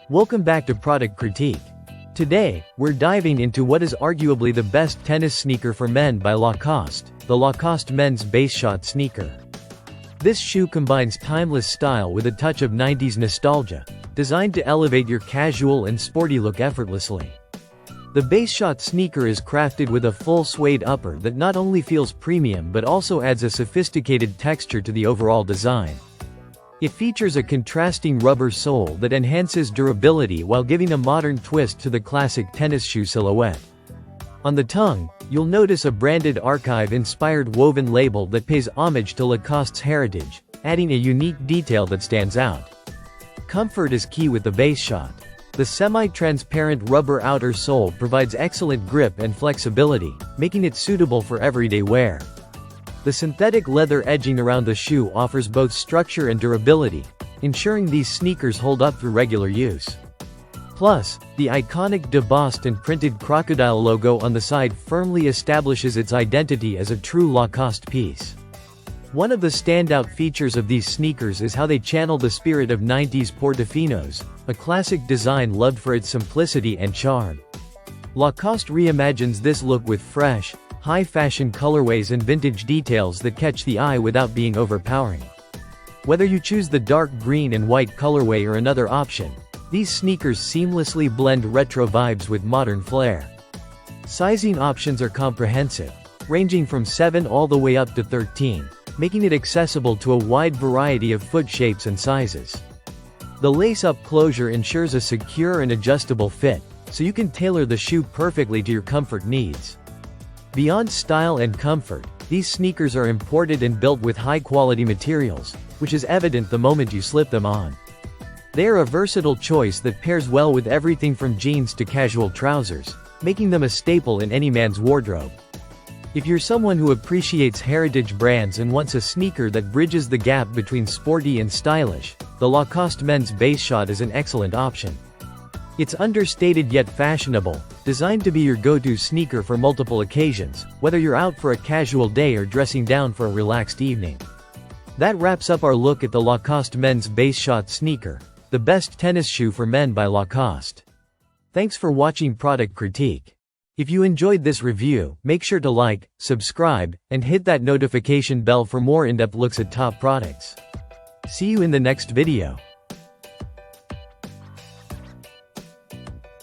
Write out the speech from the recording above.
Welcome back to Product Critique. Today, we're diving into what is arguably the best tennis sneaker for men by Lacoste, the Lacoste men's Baseshot sneaker. This shoe combines timeless style with a touch of 90s nostalgia, designed to elevate your casual and sporty look effortlessly. The Baseshot sneaker is crafted with a full suede upper that not only feels premium but also adds a sophisticated texture to the overall design. It features a contrasting rubber sole that enhances durability while giving a modern twist to the classic tennis shoe silhouette. On the tongue, you'll notice a branded archive-inspired woven label that pays homage to Lacoste's heritage, adding a unique detail that stands out. Comfort is key with the Baseshot. The semi-transparent rubber outer sole provides excellent grip and flexibility, making it suitable for everyday wear. The synthetic leather edging around the shoe offers both structure and durability, ensuring these sneakers hold up through regular use. Plus, the iconic debossed and printed crocodile logo on the side firmly establishes its identity as a true Lacoste piece. One of the standout features of these sneakers is how they channel the spirit of 90s Portofinos, a classic design loved for its simplicity and charm. Lacoste reimagines this look with fresh, high-fashion colorways and vintage details that catch the eye without being overpowering. Whether you choose the dark green and white colorway or another option, these sneakers seamlessly blend retro vibes with modern flair. Sizing options are comprehensive, ranging from 7 all the way up to 13, making it accessible to a wide variety of foot shapes and sizes. The lace-up closure ensures a secure and adjustable fit, so you can tailor the shoe perfectly to your comfort needs. Beyond style and comfort, these sneakers are imported and built with high-quality materials, which is evident the moment you slip them on. They are a versatile choice that pairs well with everything from jeans to casual trousers, making them a staple in any man's wardrobe. If you're someone who appreciates heritage brands and wants a sneaker that bridges the gap between sporty and stylish, the Lacoste men's Baseshot is an excellent option. It's understated yet fashionable, designed to be your go-to sneaker for multiple occasions, whether you're out for a casual day or dressing down for a relaxed evening. That wraps up our look at the Lacoste men's Baseshot sneaker, the best tennis shoe for men by Lacoste. Thanks for watching Product Critique. If you enjoyed this review, make sure to like, subscribe, and hit that notification bell for more in-depth looks at top products. See you in the next video.